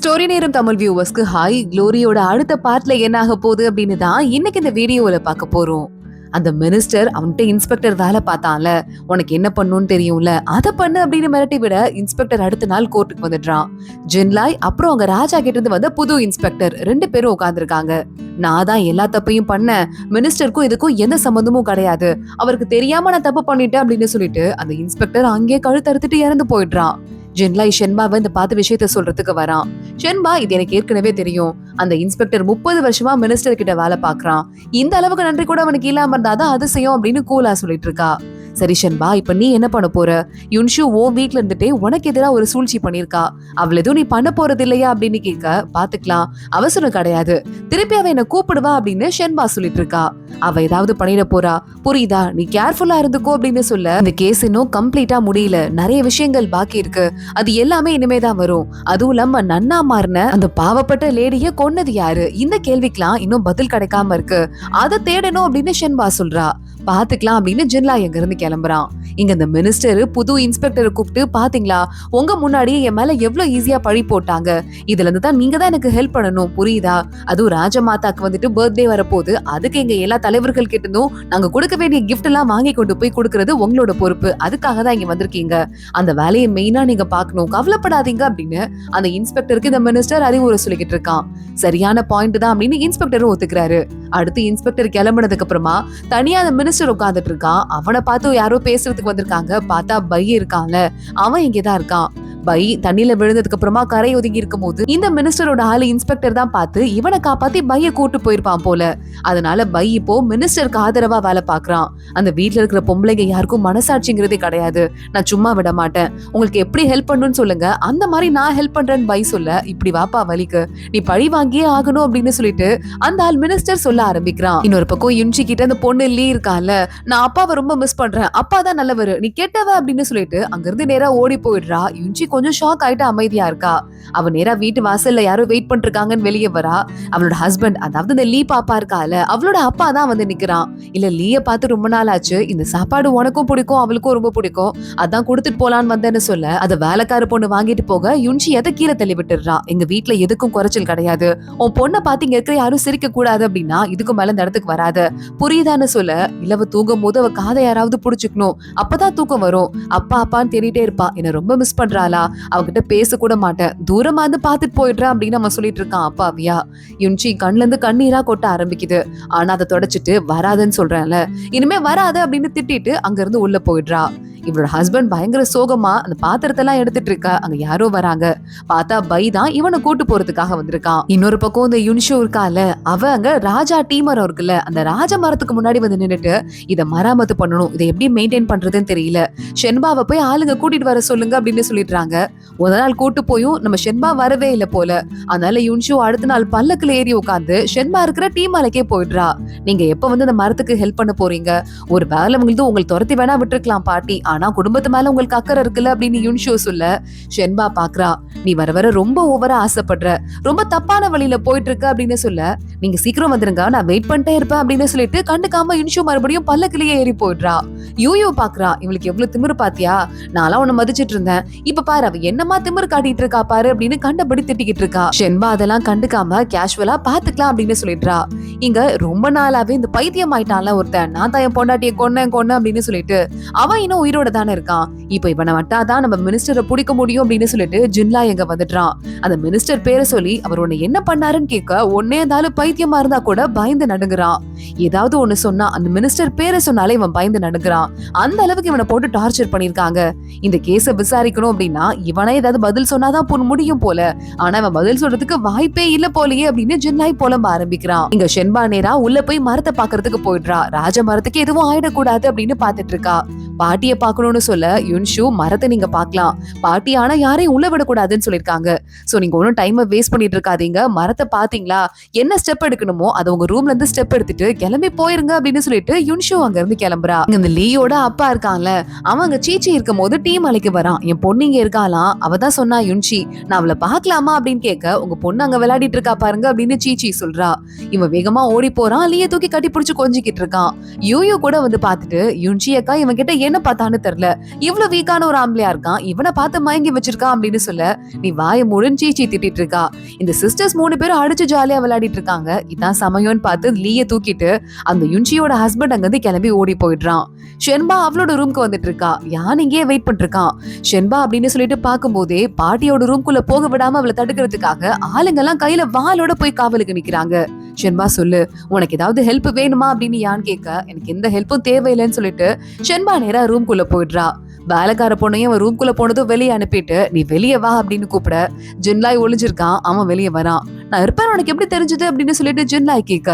Story நேரம் Tamil வியூவர்ஸ்க்கு hi. க்ளோரியோட அடுத்த பார்ட்ல என்ன ஆக போகுது அப்படின்னு தான் இன்னைக்கு இந்த வீடியோல பார்க்க போறோம். அந்த மினிஸ்டர் அவன்கிட்ட இன்ஸ்பெக்டர் வேலை பார்த்தான்ல, உனக்கு என்ன பண்ணுன்னு தெரியும்ல, அதை பண்ணு அப்படின்னு மிரட்டி விட இன்ஸ்பெக்டர் அடுத்த நாள் கோர்ட்டுக்கு வந்துடுறான். ஜின்லாய் அப்புறம் அங்க ராஜா கிட்ட இருந்து வந்த புது இன்ஸ்பெக்டர் 2 பேரும் உட்கார்ந்துருக்காங்க. நான் தான் எல்லா தப்பையும் பண்ணேன், மினிஸ்டருக்கும் இதுக்கும் எந்த சம்பந்தமும் கிடையாது, அவருக்கு தெரியாம நான் தப்பு பண்ணிட்டேன் அப்படின்னு சொல்லிட்டு அந்த இன்ஸ்பெக்டர் அங்கேயே கழுத்தறுத்துட்டு இறந்து போயிடுறான். ஜின்லாய் ஷென்பாவை இந்த பார்த்த விஷயத்த சொல்றதுக்கு வரான். ஷென்பா, இது எனக்கு ஏற்கனவே தெரியும், அந்த இன்ஸ்பெக்டர் 30 வருஷமா மினிஸ்டர் கிட்ட வேலை பாக்குறான், இந்த அளவுக்கு நன்றி கூட அவனுக்கு இல்லாம இருந்தாதான் அதிசயம் அப்படின்னு கூலா சொல்லிட்டு இருக்கா. சரி ஷென்பா, இப்ப நீ என்ன பண்ண போற? யுன்ஷு ஓ வீட்ல இருந்துட்டே உனக்கு எதிராக ஒரு சூழ்ச்சி பண்ணிருக்கா, அவள் எதுவும் நீ பண்ண போறது இல்லையா அப்படின்னு கேட்க, பாத்துக்கலாம், அவசரம் கிடையாது, திருப்பி அவ என்ன கூப்பிடுவா அப்படின்னு ஷென்பா சொல்லிட்டு இருக்கா. அவ ஏதாவது பண்ணிட போறா, புரியுதா, நீ கேர்ஃபுல்லா இருந்துக்கோ அப்படின்னு சொல்ல, இந்த கேஸ் இன்னும் கம்ப்ளீட்டா முடியல, நிறைய விஷயங்கள் பாக்கி இருக்கு, அது எல்லாமே இனிமேதான் வரும். அதுவும் இல்லாம நன்னா மாறின அந்த பாவப்பட்ட லேடிய கொன்னது யாரு, இந்த கேள்விக்கெல்லாம் இன்னும் பதில் கிடைக்காம இருக்கு, அதை தேடணும் அப்படின்னு ஷென்பா சொல்றா. பாத்துக்கலாம் அப்படின்னு ஜின்லா எங்க இருந்து கிளம்புறான். இங்க இந்த மினிஸ்டர் புது இன்ஸ்பெக்டரை கூப்பிட்டு, பாத்தீங்களா உங்க முன்னாடி என் மேல எவ்வளவு ஈஸியா பழி போட்டாங்க, இதுல இருந்து தான் நீங்க தான் எனக்கு ஹெல்ப் பண்ணணும், புரியுதா, அதுவும் ராஜமாதாக்கு வந்துட்டு பர்த்டே வரப்போகுது, அதுக்கு எங்க எல்லா தலைவர்கள் கிட்ட இருந்தும் நாங்க கொடுக்க வேண்டிய கிஃப்ட் எல்லாம் வாங்கி கொண்டு போய் கொடுக்கறது உங்களோட பொறுப்பு, அதுக்காக தான் இங்க வந்திருக்கீங்க, அந்த வேலையை மெயினா நீங்க பாக்கணும், கவலைப்படாதீங்க அப்படின்னு அந்த இன்ஸ்பெக்டருக்கு இந்த மினிஸ்டர் அறிவுரை சொல்லிக்கிட்டு இருக்கான். சரியான பாயிண்ட் தான் அப்படின்னு இன்ஸ்பெக்டரும் ஒத்துக்கிறாரு. அடுத்து இன்ஸ்பெக்டர் கிளம்பினதுக்கு அப்புறமா தனியா அந்த மினிஸ்டர் உட்கார்ந்துட்டு இருக்கான். அவனை பார்த்து யாரோ பேசுறதுக்கு வந்திருக்காங்க, பார்த்தா பை இருக்கான்ல, அவன் இங்கதான் இருக்கான். பை தண்ணியில விழுந்ததுக்கு அப்புறமா கரை ஒதுங்கி இருக்கும் போது இந்த மினிஸ்டரோட ஆளு இன்ஸ்பெக்டர் தான் பார்த்து இவனை காப்பாத்தி பைய கூட்டு போயிருப்பான் போல. அதனால பை இப்போ மினிஸ்டருக்கு ஆதரவா வேலை பாக்குறான். அந்த வீட்டுல இருக்கிற பொம்பளைங்க யாருக்கும் மனசாட்சிங்கிறதே கிடையாது, நான் சும்மா விட மாட்டேன், உங்களுக்கு எப்படி ஹெல்ப் பண்ணணும்னு சொல்லுங்க, அந்த மாதிரி நான் ஹெல்ப் பண்றேன்னு பை சொல்ல, இப்படி வாப்பா வலிக்கு, நீ பழி வாங்கியே ஆகணும் அப்படின்னு சொல்லிட்டு அந்த ஆள் மினிஸ்டர் சொல்ல ஆரம்பிக்கிறான். இன்னொரு பக்கம் யுன்ஷி கிட்ட அந்த பொண்ணு லீ இருக்கான்ல, நான் அப்பாவை ரொம்ப மிஸ் பண்றேன், அப்பா தான் நல்லவரு, நீ கெட்டவ அப்படின்னு சொல்லிட்டு அங்கிருந்து நேரா ஓடி போயிடுறா. யுன்ஷி கொஞ்சம் ஷாக் ஆயிட்டு அமைதியா இருக்கா. அவ நேரா வீட்டு வாசல்ல யாரோ வெயிட் பண்ணிருக்காங்கன்னு வெளியே வரா. அவளோட ஹஸ்பண்ட், அதாவது இந்த லீ பாப்பா இருக்கால, அவளோட அப்பா தான் வந்து நிக்கிறான். இல்ல, லீய பார்த்து ரொம்ப நாள் ஆச்சு, இந்த சாப்பாடு உனக்கும் பிடிக்கும் அவளுக்கும் ரொம்ப பிடிக்கும், அதான் கொடுத்துட்டு போலான்னு வந்தேன்னு சொல்ல, அத வேலைக்கார பொண்ணு வாங்கிட்டு போக யுன்ஷி எதை கீழே தள்ளி விட்டுறா. எங்க வீட்டுல எதுக்கும் குறைச்சல் கிடையாது, உன் பொண்ணை பார்த்து இங்க இருக்கிற யாரும் சிரிக்க கூடாது அப்படின்னா இதுக்கு மேல இந்த இடத்துக்கு வராத, புரியுதான்னு சொல்ல, இல்லவ தூங்கும் போது அவ காதை யாராவது புடிச்சுக்கணும், அப்பதான் தூக்கம் வரும், அப்பா அப்பான்னு தேடிட்டே இருப்பா, என்ன ரொம்ப மிஸ் பண்றாளா, அவகிட்ட பேச கூட மாட்டேன், தூரமா இருந்து பாத்துட்டு போயிடுறா அப்படின்னு அவன் சொல்லிட்டு இருக்கான் அப்பாவியா. யுன்ஷி கண்ணுல இருந்து கண்ணீரா கொட்ட ஆரம்பிக்குது. ஆனா அதை தொடச்சிட்டு வராதுன்னு சொல்றேன்ல, இனிமே வராது அப்படின்னு திட்டிட்டு அங்க இருந்து உள்ள போயிடுறா. இவரோட ஹஸ்பண்ட் பயங்கர சோகமா அந்த பாத்திரத்தெல்லாம் எடுத்துட்டு இருக்கா. அங்க யாரோ வராங்க, பார்த்தா பை தான் இவனை கூட்டு போறதுக்காக வந்திருக்கான். இன்னொரு பக்கம் இந்த யுன்ஷு இருக்கால, அவ அங்க ராஜா டீ மரம் இருக்குல்ல, அந்த ராஜ மரத்துக்கு முன்னாடி வந்து நின்னுட்டு இதை மராமத்து பண்ணணும், இதை எப்படி மெயின்டைன் பண்றதுன்னு தெரியல, ஷென்பாவை போய் ஆளுங்க கூட்டிட்டு வர சொல்லுங்க அப்படின்னு சொல்லிடுறாங்க. ஒரு நாள் கூட்டு போயும் நம்ம ஷென்பா வரவே இல்லை போல. அதனால யுன்ஷு அடுத்த நாள் பல்லக்குல ஏறி உட்காந்து ஷென்பா இருக்கிற டீ மலைக்கே போயிடுறா. நீங்க எப்ப வந்து அந்த மரத்துக்கு ஹெல்ப் பண்ண போறீங்க, ஒரு வேலை உங்களுக்கு உங்களுக்கு துரத்தி வேணா விட்டுருக்கலாம் பாட்டி, ஆனா குடும்பத்து மேல உங்களுக்கு அக்கறை இருக்குல்ல அப்படின்னு யுன்ஷு சொல்ல, ஷென்பா பாக்குறா, நீ வர வர ரொம்ப ஓவரா ஆசைப்படுற, ரொம்ப தப்பான வழியில போயிட்டு இருக்க அப்படின்னு சொல்ல, நீங்க சீக்கிரம் வந்துருங்க, நான் வெயிட் பண்ணிட்டே இருப்பேன் அப்படின்னு சொல்லிட்டு கண்டுக்காம யுன்ஷு மறுபடியும் பல்லக்கிலேயே ஏறி போயிடுறா. யூ பாக்குறா, இவளுக்கு எவ்வளவு திமிரு பாத்தியா, நான்லாம் உன்னை மதிச்சிட்டு இருந்தேன், இப்ப பாரு அவ என்னமா திமிரு காட்டிட்டு இருக்கா பாரு அப்படின்னு கண்டபடி திட்டிக்கிட்டு இருக்கா. ஷென்பா அதெல்லாம் கண்டுக்காம கேஷுவலா பாத்துக்கலாம் அப்படின்னு சொல்லிடுறா. இங்க ரொம்ப நாளாவே இந்த பைத்தியம் ஆயிட்டான்ல ஒருத்தன், நான் தான் என் பொண்டாட்டியை கொன்னேன் அப்படின்னு சொல்லிட்டு அவன் இன்னும் உயிரோட தானே இருக்கான், இப்ப இவனை வட்டாதான் நம்ம மினிஸ்டரை பிடிக்க முடியும் அப்படின்னு சொல்லிட்டு ஜின்லா எங்க வந்துடுறான். அந்த மினிஸ்டர் பேரை சொல்லி அவர் உன்னை என்ன பண்ணாருன்னு கேட்க, ஒன்னே இருந்தாலும் பைத்தியமா இருந்தா கூட பயந்து நடுங்குறான். ஏதாவது ஒண்ணு சொன்னா அந்த மினிஸ்டர் பேரை சொன்னாலே இவன் பயந்து நடுங்குறான். அந்த அளவுக்கு இவனை போட்டு டார்ச்சர் பண்ணிருக்காங்க. இந்த கேஸ விசாரிக்கணும் அப்படின்னா இவனே ஏதாவது பதில் சொன்னாதான் முடியும் போல, ஆனா இவன் பதில் சொல்றதுக்கு வாய்ப்பே இல்ல போலயே அப்படின்னு ஜின்லாய் புலம்ப ஆரம்பிக்கிறான். இங்க ஷென்பா நேரா உள்ள போய் மரத்தை பாக்குறதுக்கு போயிடுறா. ராஜ மரத்துக்கு எதுவும் ஆயிடக்கூடாது அப்படின்னு பாத்துட்டு இருக்கா. பாட்டிய பாக்கணும்னு சொல்ல, யுன்ஷு மரத்தை நீங்க பாக்கலாம், பாட்டி ஆனா யாரையும் உள்ள விடக்கூடாதுன்னு சொல்லிருக்காங்க, சோ நீங்க ஒன்னும் டைம் வேஸ்ட் பண்ணிட்டு இருக்காதீங்க, மரத்தை பாத்தீங்களா, என்ன ஸ்டெப் எடுக்கணுமோ அதை உங்க ரூம்ல இருந்து ஸ்டெப் எடுத்துட்டு கிளம்பி போயிருங்க அப்படின்னு சொல்லிட்டு யுன்ஷு அங்க இருந்து கிளம்புறா. இந்த லீயோட அப்பா இருக்கான்ல, அவங்க சீச்சி இருக்கும் போது டீ மலைக்கு வரான். என் பொண்ணு இங்க இருக்காலாம், அவதான் சொன்னா யுன்ஷி, நான் அவளை பாக்கலாமா அப்படின்னு கேட்க, உங்க பொண்ணு அங்க விளையாடிட்டு இருக்கா பாருங்க அப்படின்னு சீச்சி சொல்றா. இவன் வேகமா வேகமா ஓடி போறான். லீய தூக்கி கட்டி பிடிச்சு கொஞ்சிக்கிட்டு இருக்கான். யூயூ கூட வந்து பாத்துட்டு யுன்ஷி அக்கா இவன் கிட்ட என்ன பார்த்தான்னு தெரியல, இவ்வளவு வீக்கான ஒரு ஆம்பளையா இருக்கான், இவனை பார்த்து மயங்கி வச்சிருக்கான் அப்படின்னு சொல்ல நீ வாயை மூடுன்னு சீச்சி திட்டிட்டு இருக்கா. இந்த சிஸ்டர்ஸ் 3 பேரும் அடிச்சு ஜாலியா விளையாடிட்டு இருக்காங்க. இதான் சமயம்னு பார்த்து லீய தூக்கிட்டு அந்த யுன்ஷியோட ஹஸ்பண்ட் அங்கிருந்து கிளம்பி ஓடி போயிடுறான். ஷென்பா அவளோட ரூம்க்கு வந்துட்டு இருக்கா. யான் இங்கேயே வெயிட் பண்ணிட்டு இருக்கான். ஷென்பா அப்படின்னு சொல்லிட்டு பார்க்கும் போதே பாட்டியோட ரூம்குள்ள போக விடாம அவளை தடுக்கிறதுக்காக ஆளுங்க எல்லாம் கையில வாளோட போய் காவலுக்கு நிக்கிறாங்க. ஷென்பா சொல்லு, உனக்கு ஏதாவது ஹெல்ப் வேணுமா அப்படின்னு யான் கேட்க எனக்கு எந்த ஹெல்ப்பும் தேவையில்லைன்னு சொல்லிட்டு ஷென்பா நேரா ரூம்குள்ள போயிடுறா. வேலைக்கார பொண்ணையும் ரூம்குள்ள போனதும் வெளியே அனுப்பிட்டு நீ வெளியே வா அப்படின்னு கூப்பிட ஜின்லாய் ஒளிஞ்சிருக்கான். அவன் வெளியே வரான். நான் இருப்பேன் உனக்கு எப்படி தெரிஞ்சது அப்படின்னு சொல்லிட்டு ஜின்லாய் கேட்க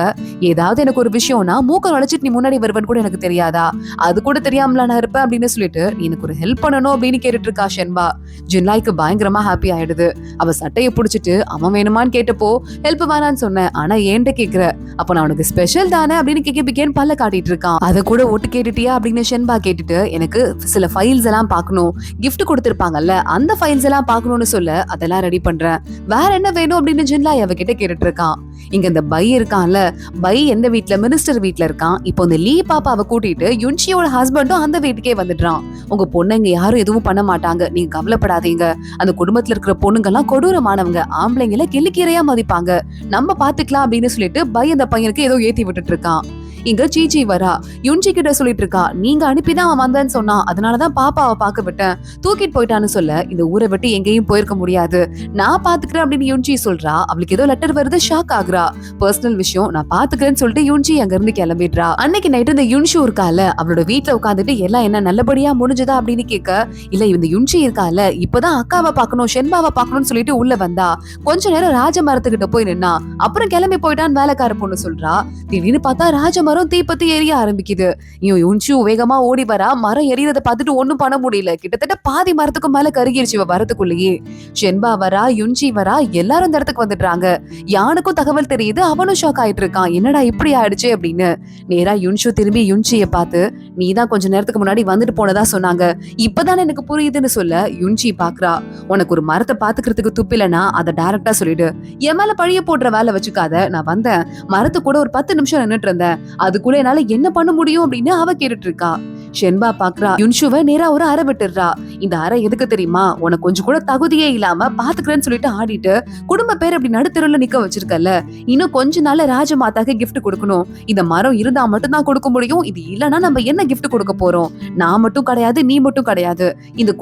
ஏதாவது எனக்கு ஒரு விஷயம்னா மூக்க நுழைச்சிட்டு நீ முன்னாடி வருவன்னு கூட எனக்கு தெரியாதா, அது கூட தெரியாமல நான் இருப்பேன் அப்படின்னு சொல்லிட்டு நீ எனக்கு ஒரு ஹெல்ப் பண்ணணும் அப்படின்னு கேட்டுட்டு இருக்கா ஷென்பா. ஜின்லாய்க்கு பயங்கரமா ஹாப்பி ஆயிடுது. அவ சட்டையை பிடிச்சிட்டு அவன் வேணுமான்னு கேட்டப்போ ஹெல்ப் வேணான்னு சொன்னேன், ஆனா ஏன்ட்ட கேக்குற, அப்ப நான் உனக்கு ஸ்பெஷல் தானே அப்படின்னு கேட்க பல்ல காட்டிட்டு இருக்கான். அதை கூட ஒட்டு கேட்டுட்டியா அப்படின்னு ஷென்பா கேட்டுட்டு எனக்கு சில ஃபைல்ஸ் எல்லாம் பார்க்கணும், கிஃப்ட் கொடுத்திருப்பாங்கல்ல அந்த ஃபைல்ஸ் எல்லாம் பார்க்கணும்னு சொல்ல அதெல்லாம் ரெடி பண்றேன், வேற என்ன வேணும் அப்படின்னு ஜின்லாய் அவகிட்ட கேட்டுட்டு இருக்கான். இங்க இந்த பை இருக்கான்ல, பை எந்த வீட்ல, மினிஸ்டர் வீட்ல இருக்கான். இப்போ இந்த லீ பாப்பாவை கூட்டிட்டு யுன்ஷியோட ஹஸ்பண்டும் அந்த வீட்டுக்கே வந்துடுறான். உங்க பொண்ணுங்க யாரும் எதுவும் பண்ண மாட்டாங்க, நீங்க கவலைப்படாதீங்க, அந்த குடும்பத்துல இருக்கிற பொண்ணுங்க எல்லாம் கொடூரமானவங்க, ஆம்பளைங்களை கிள்ளிக்கீரையா மதிப்பாங்க, நம்ம பாத்துக்கலாம் அப்படின்னு சொல்லிட்டு பை அந்த பையனுக்கு ஏதோ ஏத்தி விட்டுட்டு இருக்கான். இங்க சீச்சி வரா. யுன்ஷி கிட்ட சொல்லிட்டு இருக்கா, நீங்க அனுப்பிதான் அவன் வந்தேன்னு சொன்னா, அதனாலதான் பாப்பாவை பார்க்க விட்டேன், தூக்கிட்டு போயிட்டான்னு சொல்ல இந்த ஊரை விட்டு எங்கேயும் போயிருக்க முடியாது, நான் பாத்துக்கிறேன் அப்படின்னு யுன்ஷி சொல்றா. அவளுக்கு ஏதோ லெட்டர் வருது, ஷாக் ஆகுறா. பர்சனல் விஷயம், நான் பாத்துக்கிறேன்னு சொல்லிட்டு யுன்ஷி அங்க இருந்து கிளம்பிடுறா. அன்னைக்கு நைட்டு இந்த யுன்ஷி இருக்கால அவளோட வீட்டுல உட்காந்துட்டு எல்லாம் என்ன நல்லபடியா முடிஞ்சதா அப்படின்னு கேட்க, இல்ல இந்த யுன்ஷி இருக்கால இப்பதான் அக்காவை பாக்கணும், ஷென்பாவை பாக்கணும்னு சொல்லிட்டு உள்ள வந்தா, கொஞ்ச நேரம் ராஜ மரத்துக்கிட்ட போய் நின்னா, அப்புறம் கிளம்பி போயிட்டான்னு வேலைக்கார பொண்ணு சொல்றா. திடீர்னு பார்த்தா ராஜ மரம் தீப்பத்தி எரிய ஆரம்பிக்குது. யுன்ஷி வேகமா ஓடி வரா. மரம் எரியறத பார்த்துட்டு ஒண்ணும் பண்ண முடியல. கிட்டத்தட்ட பாதி மரத்துக்கு மேல கருகிருச்சு வரதுக்குள்ளேயே. ஷென்பா வரா, யுன்ஷி வரா, எல்லாரும் இந்த இடத்துக்கு வந்துடுறாங்க. யானுக்கும் தகவல் தெரியுது. அவனும் ஷாக் ஆயிட்டு இருக்கான், என்னடா இப்படி ஆயிடுச்சு அப்படின்னு. நேரா யுன்ஷு திரும்பி யுன்ஷிய பார்த்து, நீதான் கொஞ்ச நேரத்துக்கு முன்னாடி வந்துட்டு போனதா சொன்னாங்க, இப்பதானே எனக்கு புரியுதுன்னு சொல்ல யுன்ஷி பாக்குறா. உனக்கு ஒரு மரத்தை பாத்துக்கிறதுக்கு துப்பிலனா அதை டைரக்டா சொல்லிடு, என் மேல பழிய போடுற வேலை வச்சுக்காத, நான் வந்தேன் மரத்து கூட ஒரு 10 நிமிஷம் நின்னுட்டு இருந்தேன், அதுக்குள்ள என்னால என்ன பண்ண முடியும் அப்படின்னு அவ கேட்டுட்டு இருக்கா. ஷென்பா பாக்குறா. யுன்ஷுவை நேரா ஒரு அறை விட்டுறா. இந்த அறை எதுக்கு தெரியுமா, உனக்கு கொஞ்சம் கூட தகுதியே இல்லாம பாத்துக்கிறேன்னு சொல்லிட்டு ஆடிட்டு குடும்ப பேர் அப்படி நடுத்தருல நிக்க வச்சிருக்கல, இன்னும் கொஞ்ச நாள்ல ராஜமாதாக்கு கிஃப்ட் கொடுக்கணும், இந்த மரம் இருந்தா மட்டும் தான் கொடுக்க முடியும், இது இல்லனா நம்ம என்ன கிஃப்ட் கொடுக்க போறோம், நான் மட்டும் கிடையாது நீ மட்டும் கிடையாது, இந்த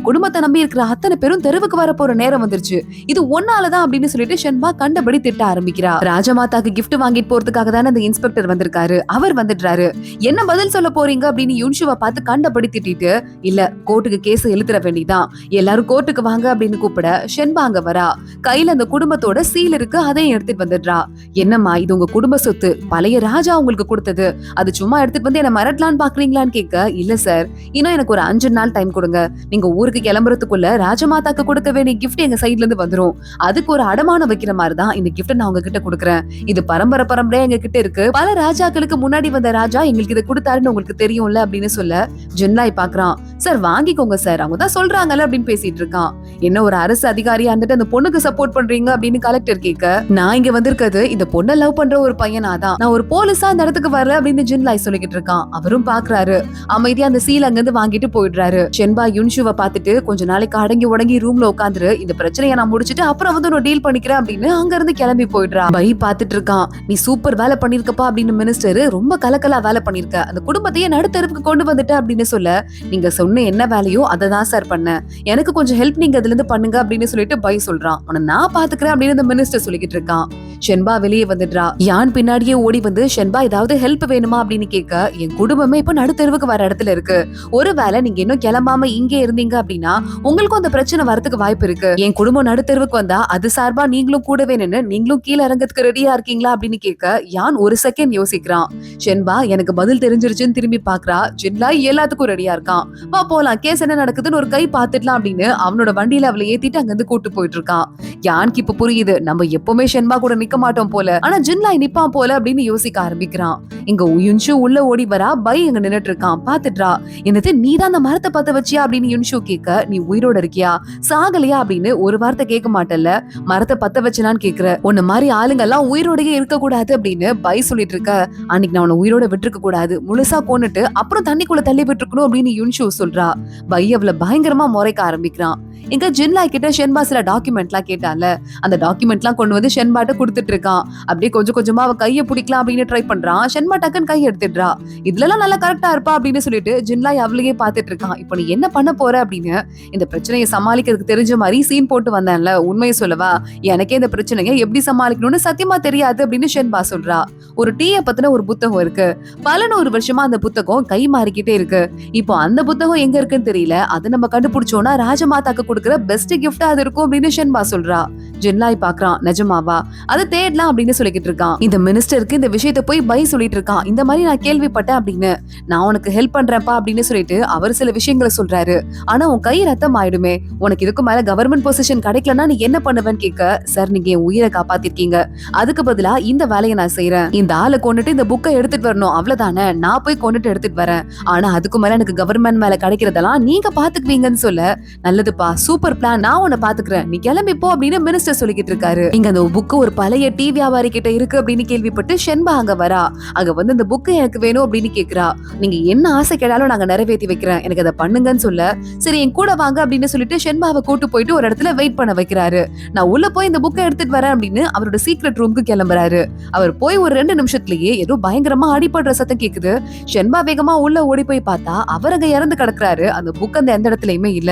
குடும்பத்தை நம்பி இருக்கிற அத்தனை பேரும் தெருவுக்கு வர போற நேரம் வந்துருச்சு, இது ஒன்னாலதான் அப்படின்னு சொல்லிட்டு ஷென்பா கண்டபடி திட்ட ஆரம்பிக்கிறா. ராஜமாதாக்கு கிஃப்ட் வாங்கிட்டு போறதுக்காக தானே அந்த இன்ஸ்பெக்டர் வந்திருக்காரு, அவர் வந்துடுறாரு, என்ன பதில் சொல்ல போறீங்க அப்படின்னு யுன்ஷுவை பார்த்து கண்டபடி திட்டிட்டு, இல்ல கோர்ட்டுக்கு கேஸ் எழுத்துற வேண்டியதான், எல்லாரும் கோர்ட்டுக்கு வாங்க அப்படின்னு கூப்பிட ஷென்பா அங்க வரா. கையில அந்த குடும்பத்தோட சீல் இருக்கு, அதையும் எடுத்துட்டு வந்துடுறா. என்னம்மா இது உங்க குடும்ப சொத்து, பழைய ராஜா உங்களுக்கு கொடுத்தது, அது சும்மா எடுத்துட்டு வந்து என்ன மிரட்டலான்னு பாக்குறீங்களான்னு கேட்க, இல்ல சார் இன்னும் எனக்கு ஒரு 5 நாள் டைம் கொடுங்க, நீங்க ஊருக்கு கிளம்புறதுக்குள்ள ராஜமாதாக்கு கொடுக்க வேண்டிய கிஃப்ட் எங்க சைட்ல இருந்து வந்துரும், அதுக்கு ஒரு அடமானம் வைக்கிற மாதிரி தான் இந்த கிஃப்ட் நான் உங்ககிட்ட கொடுக்குறேன், இது பரம்பரையா எங்க கிட்ட இருக்கு, பல ராஜாக்களுக்கு முன்னாடி வந்த ராஜா எங்களுக்கு இதை கொடுத்தாருன்னு உங்களுக்கு தெரியும்ல அப்படின்னு சொல்ல ஜின்லாய் பாக்குறான். சார் வாங்கிக்கோங்க சார், அவங்க தான் சொல்றாங்கல்ல அப்படின்னு பேசிட்டு இருக்கான். என்ன ஒரு அரசு அதிகாரியா இருந்துட்டு அந்த பொண்ணுக்கு சப்போர்ட் பண்றீங்க அப்படின்னு கலெக்டர் கேட்க, நான் இங்க வந்திருக்கிறது இந்த பொண்ணை லவ் பண்ற ஒரு பையனாதான், நான் ஒரு போலீஸா அந்த இடத்துக்கு வரல அப்படின்னு ஜின்லாய் சொல்லிக்கிட்டு இருக்கான். அவரும் பாக்குறாரு. அமைதியா அந்த சீல் அங்க இருந்து வாங்கிட்டு போயிடுறாரு. ஷென்பா யுன்ஷுவை பார்த்துட்டு கொஞ்ச நாளைக்கு அடங்கி உடங்கி ரூம்ல உட்காந்துரு, இந்த பிரச்சனையை நான் முடிச்சிட்டு அப்புறம் வந்து நான் டீல் பண்ணிக்கிறேன் அப்படின்னு அங்க இருந்து கிளம்பி போயிடுறா. பை பாத்துட்டு இருக்கான். நீ சூப்பர் வேலை பண்ணிருக்கப்பா அப்படின்னு மினிஸ்டர் ரொம்ப கலக்கலா வேலை பண்ணிருக்க, அந்த குடும்பத்தையே நடுத்தரவுக்கு கொண்டு வந்துட்ட அப்படின்னு சொல்ல, நீங்க சொன்ன என்ன வேலையோ அதை தான் சார் பண்ணேன், எனக்கு கொஞ்சம் ஹெல்ப் நீங்க அதுல இருந்து பண்ணுங்க அப்படின்னு சொல்லிட்டு பை சொல்றான். உன்னை நான் பாத்துக்கிறேன் அப்படின்னு அந்த மினிஸ்டர் சொல்லிக்கிட்டு இருக்கான். ஷென்பா வெளியே வந்துடுறா. யான் பின்னாடியே ஓடி வந்து ஷென்பா ஏதாவது ஹெல்ப் வேணுமா அப்படின்னு கேட்க, என் குடும்பமே இப்ப நடுத்தெருவுக்கு வர இடத்துல இருக்கு, ஒருவேளை நீங்க இன்னும் கிளம்பாம இங்கே இருந்தீங்க அப்படின்னா உங்களுக்கும் அந்த பிரச்சனை வரதுக்கு வாய்ப்பு இருக்கு, என் குடும்பம் நடுத்தெருவுக்கு வந்தா அது சார்பா நீங்களும் கூடவே நின்னு நீங்களும் கீழே இறங்கறதுக்கு ரெடியா இருக்கீங்களா அப்படின்னு கேட்க, யான் ஒரு செகண்ட் யோசிக்கிறான். ஷென்பா எனக்கு பதில் தெரிஞ்சிருச்சுன்னு திரும்பி பாக்குறா. ஜின்லாய் எல்லாத்துக்கும் ரெடியா இருக்கான். வா போலாம், கேஸ் என்ன நடக்குதுன்னு ஒரு கை பாத்துடலாம் அப்படின்னு அவனோட வண்டியில அவளை ஏத்திட்டு அங்க இருந்து கூட்டு போயிட்டு இருக்கான். யானுக்கு இப்ப புரியுது, நம்ம எப்பவுமே ஷென்பா கூட நிக்க மாட்டோம் போல, ஆனா ஜின்லாய் நிப்பான் போல அப்படின்னு யோசிக்க ஆரம்பிக்கிறான். இங்க யுன்ஷு உள்ள ஓடி வரா. பை இங்க நின்னுட்டு இருக்கான். பாத்துட்டா. என்னது, நீதான் அந்த மரத்தை பத்த வச்சியா அப்படின்னு யுன்ஷு கேட்க, நீ உயிரோட இருக்கியா சாகலையா அப்படின்னு ஒரு வார்த்தை கேட்க மாட்டல்ல, மரத்தை பத்த வச்சனான்னு கேக்குற, உன்ன மாதிரி ஆளுங்க எல்லாம் உயிரோடயே இருக்க கூடாது அப்படின்னு பை சொல்லிட்டு இருக்க. அன்னைக்கு நான் உன்னை உயிரோட விட்டுருக்க கூடாது, முழுசா கொன்னுட்டு அப்புறம் தண்ணிக்குள்ள தள்ளி விட்டுருக்கணும் அப்படின்னு யுன்ஷு சொல்றா. பை அவளை பயங்கரமா முறைக்க ஆரம்பிக்கிறான். இங்க ஜின்லாய் கிட்ட ஷென்பா சில டாக்குமெண்ட் எல்லாம் கேட்டால, அந்த டாக்குமெண்ட் எல்லாம் கொண்டு வந்து ஷென்பாட்ட கொடுத்துட்டு இருக்கான். அப்படியே கொஞ்சம் கொஞ்சமா அவ கையை பிடிக்கலாம் அப்படின்னு ட்ரை பண்றான். ஷென்பா டக்குன்னு கை எடுத்துடுறா. இதுல எல்லாம் நல்லா கரெக்டா இருப்பா அப்படின்னு சொல்லிட்டு ஜின்லாய் அவளையே பாத்துட்டு இருக்கான். இப்ப நீ என்ன பண்ண போற அப்படின்னு இந்த பிரச்சனையை சமாளிக்கிறதுக்கு தெரிஞ்ச மாதிரி சீன் போட்டு வந்தேன்ல, உண்மையை சொல்லவா, எனக்கே இந்த பிரச்சனையை எப்படி சமாளிக்கணும்னு சத்தியமா தெரியாது அப்படின்னு ஷென்பா சொல்றா. ஒரு டீயை பத்தின ஒரு புத்தகம் இருக்கு, பல 100 வருஷமா அந்த புத்தகம் கை மாறிக்கிட்டே இருக்கு. இப்போ அந்த புத்தகம் எங்க இருக்குன்னு தெரியல, அதை நம்ம கண்டுபிடிச்சோம்னா ராஜமாதாக்கு கொடுக்கிற பெஸ்ட் கிஃப்டா அது இருக்கும் அப்படின்னு ஷென்பா சொல்றா. ஜின்லாய் பாக்குறான், நிஜமாவா, அதை தேடலாம் அப்படின்னு சொல்லிக்கிட்டு இருக்கான். இந்த மினிஸ்டருக்கு இந்த விஷயத்த போய் பை சொல்லிட்டு இருக்கான். இந்த மாதிரி நான் கேள்விப்பட்டேன் அப்படின்னு, நான் உனக்கு ஹெல்ப் பண்றேன்ப்பா அப்படின்னு சொல்லிட்டு அவர் சில விஷயங்களை சொல்றாரு. ஆனா உன் கை ரத்தம் ஆயிடுமே, உனக்கு இதுக்கு மேல கவர்மெண்ட் பொசிஷன் கிடைக்கலன்னா நீ என்ன பண்ணுவேன்னு கேட்க, சார் நீங்க என் உயிரை காப்பாத்திருக்கீங்க, அதுக்கு பதிலா இந்த வேலையை நான் செய்யறேன். இந்த ஆளை கொண்டுட்டு இந்த புக்கை எடுத்துட்டு வரணும், அவ்வளவுதானே, நான் போய் கொண்டுட்டு எடுத்துட்டு வரேன். ஆனா அதுக்கு மேல எனக்கு கவர்மெண்ட் மேல கிடைக்கிறதெல்லாம் நீங்க பாத்துக்குவீங்கன்னு சொல்ல, நல்லதுப்பா, சூப்பர் பிளான், நான் உன்னை பாத்துக்கிறேன், நீ கிளம்பி போ அப்படின்னு மினிஸ்டர் சொல்லிக்கிட்டு இருக்காரு. இங்க அந்த புக்கு ஒரு பழைய டீ வியாபாரி கிட்ட இருக்கு அப்படின்னு கேள்விப்பட்டு ஷென்பா அங்க வரா. அங்க வந்து இந்த புக்கு எனக்கு வேணும் அப்படின்னு கேக்குறா. நீங்க என்ன ஆசை கேட்டாலும் நாங்க நிறைவேற்றி வைக்கிறேன், எனக்கு அதை பண்ணுங்கன்னு சொல்ல, சரி என் கூட வாங்க அப்படின்னு சொல்லிட்டு ஷென்பாவை கூட்டு போயிட்டு ஒரு இடத்துல வெயிட் பண்ண வைக்கிறாரு. நான் உள்ள போய் இந்த புக்கை எடுத்துட்டு வரேன் அப்படின்னு அவரோட சீக்ரெட் ரூமுக்கு கிளம்புறாரு. அவர் போய் ஒரு 2 நிமிஷத்துலயே ஏதோ பயங்கரமா அடிபடுற சத்தம் கேக்குது. ஷென்பா வேகமா உள்ள ஓடி போய் பார்த்தா அவர் அங்க இறந்து கிடக்குறாரு. அந்த புக் அந்த எந்த இடத்துலயுமே இல்ல.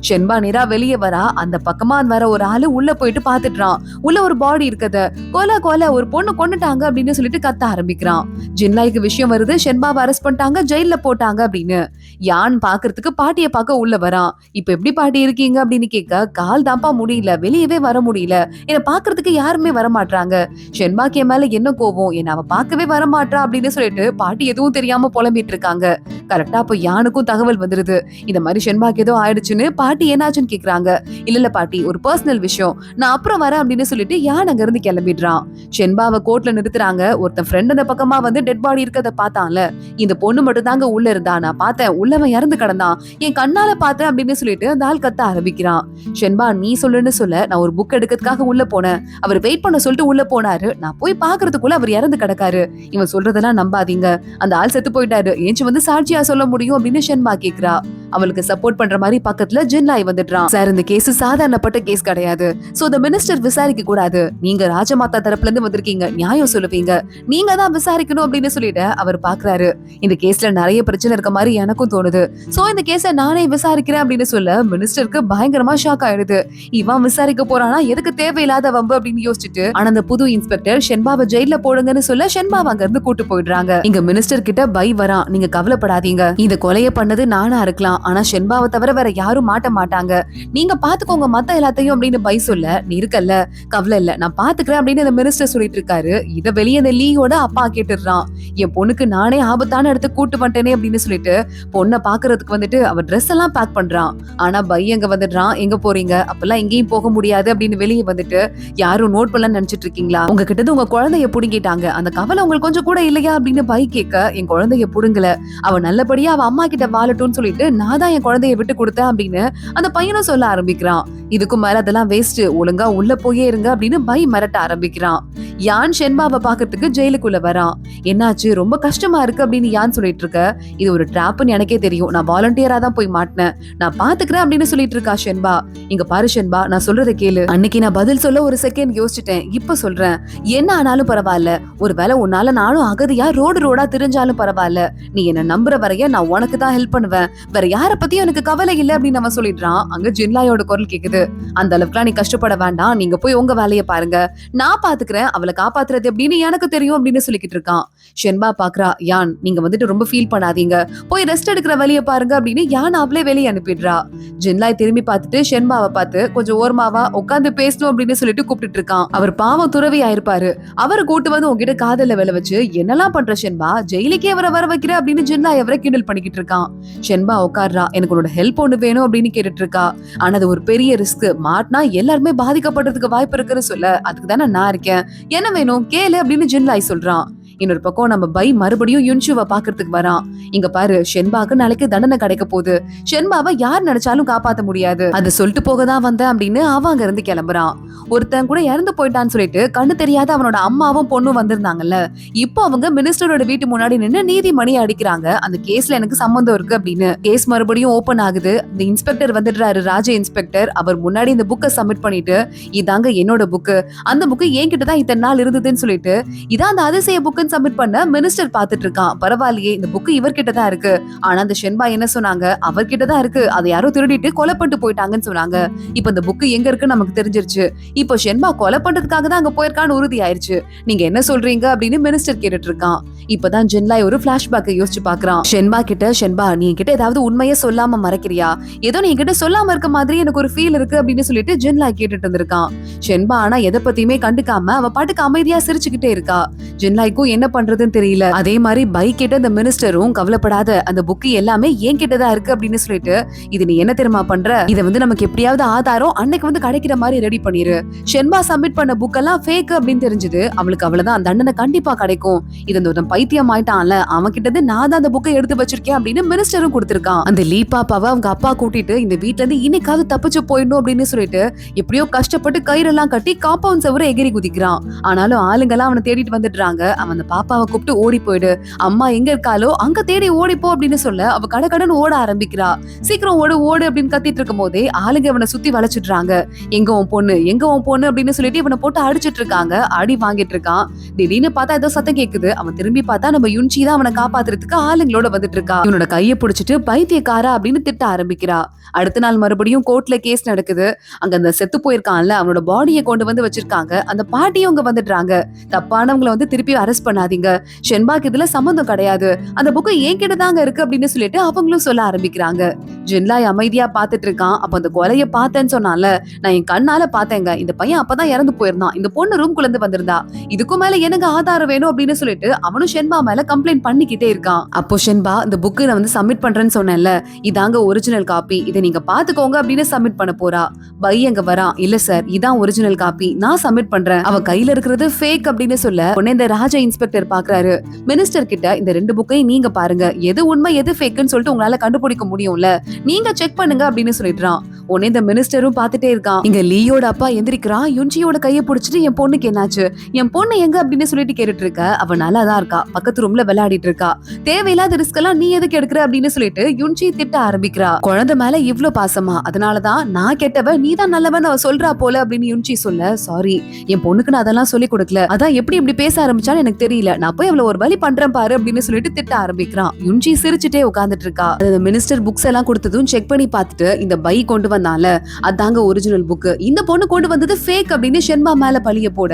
ஷென்பா நேரா வெளியே வரா. அந்த பக்கமா வர ஒரு ஆளு உள்ள போயிட்டு பாத்துட்டான். உள்ள ஒரு பாடி இருக்கத, கொலை கொலை, ஒரு பொண்ணு கொன்னுட்டாங்க அப்படின்னு சொல்லிட்டு கத்த ஆரம்பிக்கிறான். ஜின்லாய்க்கு விஷயம் வருது, ஷென்பாவை அரெஸ்ட் பண்ணிட்டாங்க, ஜெயில போட்டாங்க அப்படின்னு. யான் பாக்குறதுக்கு பாட்டிய பார்க்க உள்ள வரான். இப்ப எப்படி பாட்டி இருக்கீங்க அப்படின்னு கேட்க, கால் தாப்பா முடியல, வெளியவே வர முடியல, என்ன பாக்குறதுக்கு யாருமே வர மாட்டாங்க, ஷென்பாக்கு என் மேல என்ன கோவம், என்ன அவ பார்க்கவே வர மாட்டா அப்படின்னு சொல்லிட்டு பாட்டி எதுவும் தெரியாம புலம்பிட்டு இருக்காங்க. கரெக்டா அப்ப யானுக்கும் தகவல் வந்துருது, இந்த மாதிரி ஷென்பாக்கு ஏதோ ஆயிடுச்சுன்னு. பாட்டி என்னாச்சுன்னு கேக்குறாங்க. இல்ல பாட்டி, ஒரு பர்சனல் விஷயம், நான் அப்புறம் வரேன் அப்படின்னு சொல்லிட்டு யான் அங்க இருந்து கிளம்பிடுறான். ஷென்பாவை கோர்ட்ல நிறுத்துறாங்க. ஒருத்தன் ஃப்ரெண்ட் அந்த பக்கமா வந்து டெட் பாடி இருக்கத பார்த்தான்ல, இந்த பொண்ணு மட்டும் தாங்க உள்ள இருந்தா, நான் பார்த்தேன், உள்ளவன் இறந்து கிடந்தான், என் கண்ணால பார்த்தேன் அப்படின்னு சொல்லிட்டு அந்த ஆள் கத்த ஆரம்பிக்கிறான். ஷென்பா நீ சொல்லுன்னு சொல்ல, நான் ஒரு புக் எடுக்கிறதுக்காக உள்ள போனேன், அவர் வெயிட் பண்ண சொல்லிட்டு உள்ள போனாரு, நான் போய் பாக்குறதுக்குள்ள அவர் இறந்து கிடக்காரு, இவன் சொல்றதெல்லாம் நம்பாதீங்க, அந்த ஆள் செத்து போயிட்டாரு, ஏஞ்சி வந்து சாட்சியா சொல்ல முடியும் அப்படின்னு ஷென்பா கேக்குறா. அவளுக்கு சப்போர்ட் பண்ற மாதிரி பக்கத்துல ஜின்லாய் வந்துடுறான். சார் இந்த கேஸ் சாதாரணப்பட்ட கேஸ் கிடையாது, சோ the மினிஸ்டர் விசாரிக்க கூடாது, நீங்க ராஜமாதா தரப்புல இருந்து வந்திருக்கீங்க, நியாயம் சொல்லுவீங்க, நீங்க தான் விசாரிக்கணும் அப்படின்னு சொல்லிட்டு அவர் பாக்குறாரு. இந்த கேஸ்ல நிறைய பிரச்சனை இருக்க மாதிரி எனக்கும் தோணுது, சோ இந்த கேஸ நானே விசாரிக்கிறேன் அப்படின்னு சொல்ல மினிஸ்டருக்கு பயங்கரமா ஷாக் ஆயிடுது. இவன் விசாரிக்க போறானா, எதுக்கு தேவையில்லாத வம்பு அப்படின்னு யோசிச்சுட்டு, ஆனா அந்த புது இன்ஸ்பெக்டர் ஷென்பாவை ஜெயில போடுங்கன்னு சொல்ல ஷென்பாவை அங்க இருந்து கூட்டு போயிடுறாங்க. இங்க மினிஸ்டர் கிட்ட பை வரான், நீங்க கவலைப்படாதீங்க, இந்த கொலையை பண்ணது நானா இருக்கலாம், ஆனா ஷென்பாவை தவிர வேற யாரும் மாட்ட மாட்டாங்க, நீங்க பாத்துக்கோங்க மத்த எல்லாத்தையும் அப்படின்னு பை சொல்ல, நீ இருக்கல்ல, கவலை இல்ல, நான் பாத்துக்கிறேன் அப்படின்னு அந்த மினிஸ்டர் சொல்லிட்டு இருக்காரு. இத வெளியே அந்த லீயோட அப்பா கேட்டுடுறான். என் பொண்ணுக்கு நானே ஆபத்தான இடத்துக்கு கூட்டு வந்துட்டேனே அப்படின்னு சொல்லிட்டு பொண்ணை பாக்குறதுக்கு வந்துட்டு அவர் ட்ரெஸ் எல்லாம் பேக் பண்றான். ஆனா பை அங்க வந்துடுறான். எங்க போறீங்க, அப்பெல்லாம் எங்கேயும் போக முடியாது அப்படின்னு வெளியே வந்துட்டு, யாரும் நோட் பண்ணல நினைச்சிட்டு இருக்கீங்களா, உங்ககிட்ட இருந்து உங்க குழந்தைய புடுங்கிட்டாங்க, அந்த கவலை உங்களுக்கு கொஞ்சம் கூட இல்லையா அப்படின்னு பை கேட்க, என் குழந்தைய புடுங்கல, அவ நல்லபடியா அவ அம்மா கிட்ட வாழட்டும்னு சொல்லிட்டு நான் தான் என் குழந்தைய விட்டு கொடுத்தேன் அப்படின்னு அந்த பையனும் சொல்ல ஆரம்பிக்கிறான். இதுக்கும் மேல அதெல்லாம் வேஸ்ட், ஒழுங்கா உள்ள போயே இருங்க அப்படின்னு பை மிரட்ட ஆரம்பிக்கிறான். யான் ஷென்பாவை பாக்கிறதுக்கு ஜெயிலுக்குள்ள வரான். என்னாச்சு, ரொம்ப கஷ்டமா இருக்கு அப்படின்னு யான் சொல்லிட்டு இருக்க, இது ஒரு டிராப்னு எனக்கே தெரியும், நான் வாலண்டியரா தான் போய் மாட்டினேன், நான் பாத்துக்கிறேன் அப்படின்னு சொல்லிட்டு இருக்கா ஷென்பா. இங்க பாரு ஷென்பா, நான் சொல்றதை கேளு, அன்னைக்கு நான் பதில் சொல்ல ஒரு செகண்ட் யோசிச்சுட்டேன், இப்ப சொல்றேன், என்ன ஆனாலும் பரவாயில்ல, ஒருவேளை உன்னால நானும் அகதியா ரோடு ரோடா திரிஞ்சாலும் பரவாயில்ல, நீ என்ன நம்புற வரைய நான் உனக்கு தான் ஹெல்ப் பண்ணுவேன், வேற யார பத்தியும் எனக்கு கவலை இல்ல அப்படின்னு அவன் சொல்லிடுறான். அங்க ஜின்லாயோட குரல் கேக்குது, அந்த அளவுக்குலாம் நீ கஷ்டப்பட வேண்டாம், நீங்க போய் உங்க வேலையை பாருங்க, நான் பாத்துக்கிறேன், அவளை காப்பாத்துறது எப்படின்னு எனக்கு தெரியும் அப்படின்னு சொல்லிக்கிட்டு இருக்கான். ஷென்பா பாக்குறா, யான் நீங்க வந்துட்டு ரொம்ப ஃபீல் பண்ணாதீங்க, போய் ரெஸ்ட் எடுக்கிற வழியை பாருங்க அப்படின்னு யான் அவளே வெளியே அனுப்பிடுறா. ஜின்லாய் திரும்பி பார்த்துட்டு ஷென்பாவை பார்த்து கொஞ்சம் ஓரமாவா உட்காந்து பேசணும் அப்படின்னு சொல்லிட்டு கூப்பிட்டு இருக்கான். அவர் பாவம் துறவி ஆயிருப்பாரு, அவரை கூட்டு வந்து உங்ககிட்ட காதல வேலை வச்சு என்னெல்லாம் பண்ற ஷென்பா, ஜெயிலுக்கே அவரை வர வைக்கிற அப்படின்னு ஜின்லாய் அவரை கிண்டல் பண்ணிக்கிட்டு இருக்கான். ஷென்பா உட்கார்றா, எனக்கு உன்னோட ஹெல்ப் ஒண்ணு வேணும் அப்படின்னு கேட்டுட்டு இருக்கா. ஆனா அது ஒரு பெரிய ரிஸ்க், மாட்டினா எல்லாருமே பாதிக்கப்படுறதுக்கு வாய்ப்பு இருக்குன்னு சொல்ல, அதுக்கு தானே நான் இருக்கேன், என்ன வேணும் கேளு அப்படின்னு ஜின்லாய் சொல்றான். இன்னொரு பக்கம் நம்ம பை மறுபடியும் யுன்ஷுவை பாக்குறதுக்கு வரான். இங்க பாரு, ஷென்பாக்கு நாளைக்கு தண்டனை கிடைக்க போகுது, ஷென்பாவை யார் நினைச்சாலும் காப்பாத்த முடியாது, அது சொல்லிட்டு போகதான் வந்தேன் அப்படின்னு அவன் அங்க இருந்து கிளம்புறான். ஒருத்தன் கூட இறந்து போயிட்டான்னு சொல்லிட்டு கண்ணு தெரியாத அவனோட அம்மாவும் பொண்ணும் வந்திருந்தாங்கல்ல, இப்போ அவங்க மினிஸ்டரோட வீட்டு முன்னாடி நின்று நீதிமணி அடிக்கிறாங்க, அந்த கேஸ்ல எனக்கு சம்பந்தம் இருக்கு அப்படின்னு. கேஸ் மறுபடியும் ஓபன் ஆகுது. இந்த இன்ஸ்பெக்டர் வந்துடுறாரு, ராஜ இன்ஸ்பெக்டர். அவர் முன்னாடி இந்த புக்கை சப்மிட் பண்ணிட்டு, இதாங்க என்னோட புக்கு, அந்த புக்கு என்கிட்டதான் இத்தனை நாள் இருந்ததுன்னு சொல்லிட்டு, இதான் அந்த அதிசய புக்கு சப்மிட் பண்ண மினிஸ்டர் பாத்துட்டு இருக்கான். பரவாயில்லையே, இந்த புக் இவர்கிட்ட தான் இருக்கு. ஆனா அந்த ஷென்பா என்ன சொன்னாங்க, அவர்கிட்ட தான் இருக்கு, அதை யாரோ திருடிட்டு கொலை பண்ணிட்டு போயிட்டாங்கன்னு சொன்னாங்க. இப்ப இந்த புக் எங்க இருக்கு நமக்கு தெரிஞ்சிருச்சு. இப்போ ஷென்பா கொலை பண்றதுக்காக தான் அங்க போயிருக்கான்னு உறுதி ஆயிருச்சு. நீங்க என்ன சொல்றீங்க அப்படின்னு மினிஸ்டர் கேட்டுட்டு இருக்கான். இப்பதான் ஜின்லாய் ஒரு பிளாஷ்பேக்கை யோசிச்சு பாக்குறான். ஷென்பா கிட்ட, ஷென்பா நீ என்கிட்ட ஏதாவது உண்மையை சொல்லாம மறைக்கிறியா, ஏதோ நீ என்கிட்ட சொல்லாம இருக்க மாதிரி எனக்கு ஒரு ஃபீல் இருக்கு அப்படின்னு சொல்லிட்டு ஜின்லாய் கேட்டுட்டு இருந்திருக்கான். ஷென்பா ஆனா எதை பத்தியுமே கண்டுக்காம அவ பாட்டுக்கு அமைதியா சிரிச்சுக்கிட்டே இருக்கா. ஜின்லாய்க்கும் என்ன பண்றதுன்னு தெரியல. அதே மாதிரி பைக் கிட்ட இந்த மினிஸ்டரும் கவலைப்படாத, அந்த புக்கு எல்லாமே என் கிட்டதான் இருக்கு அப்படின்னு சொல்லிட்டு, இது நீ என்ன தெரியுமா பண்ற, இதை வந்து நமக்கு எப்படியாவது ஆதாரம் அன்னைக்கு வந்து கிடைக்கிற மாதிரி ரெடி பண்ணிரு. ஷென்பா சப்மிட் பண்ண புக் எல்லாம் ஃபேக் அப்படின்னு தெரிஞ்சது, அவளுக்கு அவ்வளவுதான், தண்டனை கண்டிப்பா கிடைக்கும். இது இந்த பைத்தியம் ஆயிட்டான்ல, அவன் கிட்டது நான் தான் அந்த புக்கை எடுத்து வச்சிருக்கேன் அப்படின்னு மினிஸ்டரும் கொடுத்திருக்கான். அந்த லீபாப்பாவை அவங்க அப்பா கூட்டிட்டு இந்த வீட்டுல இருந்து இன்னைக்காவது தப்பிச்சு போயிடணும் அப்படின்னு சொல்லிட்டு எப்படியோ கஷ்டப்பட்டு கயிறெல்லாம் கட்டி காம்பவுண்ட் சவரை எகிரி குதிக்கிறான். ஆனாலும் ஆளுங்கெல்லாம் அவனை தேடிட்டு வந்துடுறாங்க. அவன் அந்த பாப்பாவை கூப்பிட்டு ஓடி போயிடு, அம்மா எங்க இருக்காலோ அங்க தேடி ஓடிப்போ அப்படின்னு சொல்ல அவ கடகடன்னு ஓட ஆரம்பிக்கிறா. சீக்கிரம் ஓடு ஓடு அப்படின்னு கத்திட்டு இருக்கும் போதே ஆளுங்க அவனை சுத்தி வளைச்சிடுறாங்க. எங்க உன் பொண்ணு, எங்க உன் பொண்ணு அப்படின்னு சொல்லிட்டு இவனை போட்டு அடிச்சிட்டு இருக்காங்க. அடி வாங்கிட்டு இருக்கான். திடீர்னு பார்த்தா ஏதோ சத்தம் கேக்குது. அவன் திரும்பி பார்த்தா நம்ம யுன்ஷி தான் அவனை காப்பாத்துறதுக்கு ஆளுங்களோட வந்துட்டு இருக்கா. இவனோட கையை பிடிச்சிட்டு பைத்தியக்காரா அப்படின்னு திட்ட ஆரம்பிக்கிறா. அடுத்த நாள் மறுபடியும் கோர்ட்ல கேஸ் நடக்குது. அங்க அந்த செத்து போயிருக்கான்ல, அவனோட பாடியை கொண்டு வந்து வச்சிருக்காங்க. அந்த பாட்டியும் அங்க வந்துடுறாங்க. தப்பானவங்களை வந்து திருப்பி அரெஸ்ட் பண்ணாதீங்க, ஷென்பாக்கு இதுல சம்பந்தம் கிடையாது, அந்த புக்கு என்கிட்ட தாங்க இருக்கு அப்படின்னு சொல்லிட்டு அவங்களும் சொல்ல ஆரம்பிக்கிறாங்க. ஜின்லாய் அமைதியா பாத்துட்டு இருக்கான். அப்ப அந்த கொலைய பார்த்தேன்னு சொன்னால, நான் என் கண்ணால பாத்தேங்க, இந்த பையன் அப்பதான் இறந்து போயிருந்தான், இந்த பொண்ணு ரூம் குழந்து வந்திருந்தா, இதுக்கும் மேல எனக்கு ஆதாரம் வேணும் அப்படின்னு சொல்லிட்டு அவனும் ஷென்பா மேல கம்ப்ளைண்ட் பண்ணிக்கிட்டே இருக்கான். அப்போ ஷென்பா, இந்த புக்கு நான் வந்து சப்மிட் பண்றேன்னு சொன்னேன்ல, இதாங்க ஒரிஜினல் காப்பி, இதை நீங்க பாத்துக்கோங்க அப்படின்னு சப்மிட் பண்ண போறா. பை அங்க வரான். இல்ல சார், இதான் ஒரிஜினல் காப்பி, நான் சப்மிட் பண்றேன், அவ கையில இருக்கிறது ஃபேக் அப்படின்னு சொல்ல உடனே இந்த ராஜ இன்ஸ்பெக்டர் பாக்குறாரு. மினிஸ்டர் கிட்ட இந்த ரெண்டு புக்கையும் நீங்க பாருங்க, எது உண்மை எது ஃபேக்னு சொல்லிட்டு உங்களால கண்டுபிடிக்க முடியும்ல, நீங்க செக் பண்ணுங்க அப்படின்னு சொல்லிடுறான். உடனே இந்த மினிஸ்டரும் பாத்துட்டே இருக்கான். இங்க லீயோட அப்பா எந்திரிக்கிறான். யுன்ஷியோட கையை பிடிச்சிட்டு, என் பொண்ணுக்கு என்னாச்சு, என் பொண்ணு எங்க அப்படின்னு சொல்லிட்டு கேட்டுட்டு இருக்க. அவ நல்லாதான் இருக்கா, பக்கத்து ரூம்ல விளையாடிட்டு இருக்கா, தேவையில்லாத ரிஸ்க் எல்லாம் நீ எதுக்கு எடுக்கிற அப்படின்னு சொல்லிட்டு யுன்ஷி திட்ட ஆரம்பிக்கிறா. குழந்தை மேல இவ்ளோ பாசமா, அதனாலதான் நான் கெட்டவ நீ தான் நல்லவன் அவ சொல்றா போல அப்படின்னு யுன்ஷி சொல்ல, சாரி என் பொண்ணுக்கு நான் அதெல்லாம் சொல்லி கொடுக்கல, அதான் எப்படி இப்படி பேச ஆரம்பிச்சான்னு எனக்கு தெரியல, நான் போய் அவளை ஒரு வழி பண்றேன் பாரு அப்படின்னு சொல்லிட்டு திட்ட ஆரம்பிக்கிறான். யுன்ஷி சிரிச்சுட்டே உட்கார்ந்துட்டு இருக்கா. அந்த மினிஸ்டர் புக்ஸ் எல்லாம் கொடுத்ததும் செக் பண்ணி பார்த்துட்டு, இந்த பை கொண்டு வந்தால அதாங்க ஒரிஜினல் புக், இந்த பொண்ணு கொண்டு வந்தது ஃபேக் அப்படின்னு ஷென்பா மேல பழிய போட,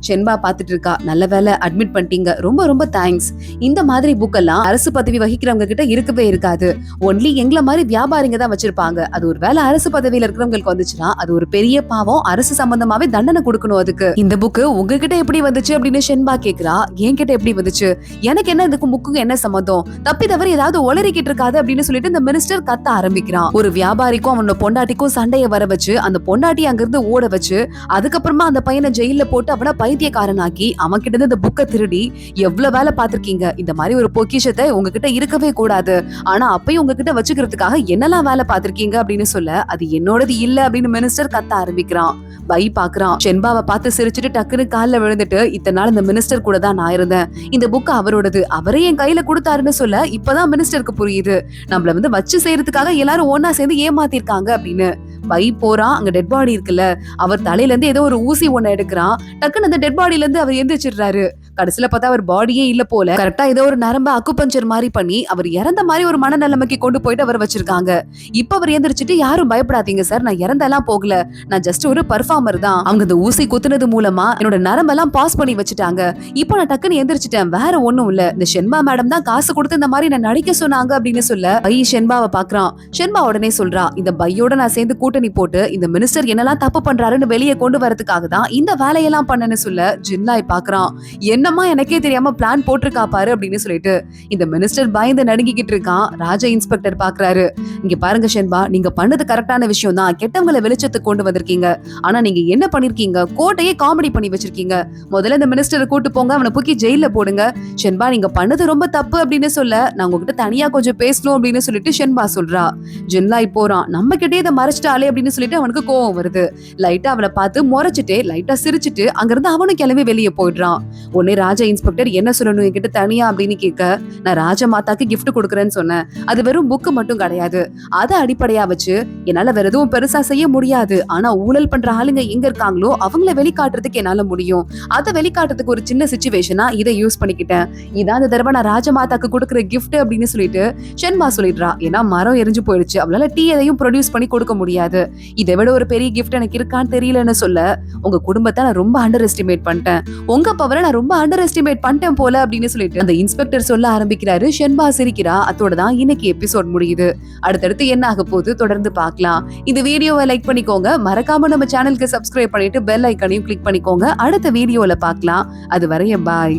ஷென்பா பாத்துட்டு இருக்கா. நல்ல வேலை அட்மிட் பண்ணிட்டீங்க, ரொம்ப ரொம்ப தேங்க்ஸ். இந்த மாதிரி புக் எல்லாம் அரசு பதவி வகிக்கிறவங்க கிட்ட இருக்கவே இருக்காது, ஒன்லி எங்களை மாதிரி வியாபாரிங்க தான் வச்சிருப்பாங்க. அது ஒரு வேலை அரசு பதவியில இருக்கிறவங்களுக்கு வந்துச்சுன்னா அது ஒரு பெரிய பாவம், அரசு சம்பந்தமாவே தண்டனை கொடுக்கணும் அதுக்கு. இந்த புக்கு உங்ககிட்ட எப்படி வந்துச்சு அப்படின்னு ஷென்பா கேக்குறா. என்கிட்ட எப்படி வந்துச்சு, எனக்கு என்ன இதுக்கு புக்குங்க என்ன சம்பந்தம், தப்பி தவறு ஏதாவது ஒளறிக்கிட்டு இருக்காது அப்படின்னு சொல்லிட்டு இந்த மினிஸ்டர் கத்த ஆரம்பிக்கிறான். ஒரு வியாபாரிக்கும் அவனோட பொண்டாட்டிக்கும் சண்டைய வர வச்சு அந்த பொண்டாட்டி அங்கிருந்து ஓட வச்சு அதுக்கப்புறமா அந்த பையனை ஜெயில போட்டு அவனை பைத்தியக்காரனாக்கி அவன் கிட்ட இருந்து இந்த புக்கை திருடி எவ்வளவு வேலை பார்த்திருக்கீங்க. இந்த மாதிரி ஒரு பொக்கிஷத்தை உங்ககிட்ட இருக்கவே கூடாது, ஆனா அப்பயும் உங்ககிட்ட வச்சுக்கிறதுக்காக என்னெல்லாம் வேலை பார்த்திருக்கீங்க அப்படின்னு சொல்ல, அது என்னோடது இல்ல அப்படின்னு மினிஸ்டர் கத்த ஆரம்பிக்கிறான். பை பாக்குறான். ஷென்பாவை பார்த்து சிரிச்சுட்டு டக்குன்னு கால்ல விழுந்துட்டு, இத்தனை நாள் இந்த மினிஸ்டர் கூட தான் நான் இருந்தேன், இந்த புக் அவரோடது, அவரே என் கையில கொடுத்தாருன்னு சொல்ல இப்பதான் மினிஸ்டருக்கு புரியுது, நம்மள வந்து வச்சு செய்யறதுக்காக எல்லாரும் ஒன்னா சேர்ந்து ஏமாத்திருக்காங்க அப்படின்னு. பை போறான், அங்க டெட் பாடி இருக்குல்ல, அவர் தலையில இருந்து ஏதோ ஒரு ஊசி ஒண்ணு எடுக்கிறான். டக்குன்னு அந்த டெட் பாடியில இருந்து அவர் எந்திரிச்சிடுறாரு. கடைசியில பார்த்தா அவர் பாடியே இல்ல போல. கரெக்டா ஏதோ ஒரு நரம்ப அக்குபஞ்சர் மாதிரி பண்ணி அவர் இறந்த மாதிரி ஒரு மனநிலைமைக்கு கொண்டு போயிட்டு அவர் வச்சிருக்காங்க. இப்ப அவர் எந்திரிச்சிட்டு, யாரும் பயப்படாதீங்க சார், நான் இறந்தெல்லாம் போகல, நான் ஜஸ்ட் ஒரு பெர்ஃபார்மர் தான். அவங்க இந்த ஊசி குத்துனது மூலமா என்னோட நரம்பெல்லாம் பாஸ் பண்ணி வச்சுட்டாங்க. இப்போ நான் டக்குன்னு எந்திரிச்சிட்டேன், வேற ஒண்ணும் இல்ல. இந்த ஷென்பா மேடம் தான் காசு கொடுத்து இந்த மாதிரி நான் நடிக்க சொன்னாங்க அப்படின்னு சொல்ல பை ஷென்பாவை பாக்குறான். ஷென்பா உடனே சொல்றா, இந்த பையோட நான் சேர்ந்து கூட்டணி போட்டு இந்த மினிஸ்டர் என்னெல்லாம் தப்பு பண்றாருன்னு வெளியே கொண்டு வரதுக்காக தான் இந்த வேலையெல்லாம் பண்ணனு சொல்ல ஜின்லாய் பாக்குறான். என்னமா எனக்கே தெரியாம பிளான் போட்டிருக்கா பாரு அப்படின்னு சொல்லிட்டு இந்த மினிஸ்டர் பயந்து நடுங்கிக்கிட்டு இருக்கான். ராஜா இன்ஸ்பெக்டர் பாக்குறாரு, இங்க பாருங்க ஷென்பா, நீங்க பண்ணது கரெக்டான விஷயம் தான், கெட்டவங்களை வெளிச்சத்துக்கு கொண்டு வந்திருக்கீங்க. ஆனா நீங்க என்ன பண்ணிருக்கீங்க, கோட்டையே காமெடி பண்ணி வச்சிருக்கீங்க. முதல்ல இந்த மினிஸ்டரை கூட்டு போங்க, அவனை தூக்கி ஜெயில போடுங்க. ஷென்பா, நீங்க பண்ணது ரொம்ப தப்பு அப்படின்னு சொல்ல நான் உங்ககிட்ட தனியா கொஞ்சம் பேசணும் அப்படின்னு சொல்லிட்டு ஷென்பா சொல்றா. ஜின்லாய் போறான், நம்ம கிட்டே இதை மறைச்சிட்டாலே அப்படின்னு சொல்லிட்டு அவனுக்கு கோவம் வருது. லைட்டா அவனை பார்த்து முறைச்சிட்டு லைட்டா சிரிச்சிட்டு அங்கிருந்து அவனும் கிளம்பி வெளியே போயிடுறான். உடனே ராஜா இன்ஸ்பெக்டர் என்ன சொல்லணும் என்கிட்ட தனியா அப்படின்னு கேட்க, நான் ராஜா மாதாக்கு கிஃப்ட் கொடுக்குறேன்னு சொன்னேன். அது வெறும் புக்கு மட்டும் கிடையாது, அதை அடிப்படையா வச்சு என்னால வேற எதுவும் பெருசா செய்ய முடியாது. ஆனா ஊழல் பண்ற ஆளுங்க எங்க இருக்காங்களோ அவங்கள வெளிக்காட்டுறதுக்கு என்னால முடியும். அதை வெளிக்காட்டுறதுக்கு ஒரு சின்ன சிச்சுவேஷனா இதை யூஸ் பண்ணிக்கிட்டேன். இதான் இந்த தடவை நான் ராஜா மாதாக்கு கொடுக்குற கிஃப்ட் அப்படின்னு சொல்லிட்டு ஷென்பா சொல்லிடுறா. ஏன்னா மரம் எரிஞ்சு போயிடுச்சு, அவளால டீ எதையும் ப்ரொடியூஸ் பண்ணி கொடுக்க முடியாது. இதை விட ஒரு பெரிய கிஃப்ட் எனக்கு இருக்கான்னு தெரியலன்னு சொல்ல, உங்க குடும்பத்தை நான் ரொம்ப அண்டர் எஸ்டிமேட் பண்ணிட்டேன், உங்க பவரை நான் ரொம்ப அண்டர் எஸ்டிமேட் பண்ணிட்டேன் போல அப்படின்னு சொல்லிட்டு அந்த இன்ஸ்பெக்டர் சொல்ல ஆரம்பிக்கிறாரு. ஷென்பா சிரிக்கிறா. அதோட தான் இன்னைக்கு எபிசோட் முடியுது. அடுத்தடுத்து என்ன ஆக போகுது தொடர்ந்து பார்க்கலாம். இந்த வீடியோவை லைக் பண்ணிக்கோங்க, மறக்காம நம்ம சேனலுக்கு சப்ஸ்கிரைப் பண்ணிட்டு பெல் ஐக்கானையும் கிளிக் பண்ணிக்கோங்க. அடுத்த வீடியோல பார்க்கலாம். அது வரைய பாய்.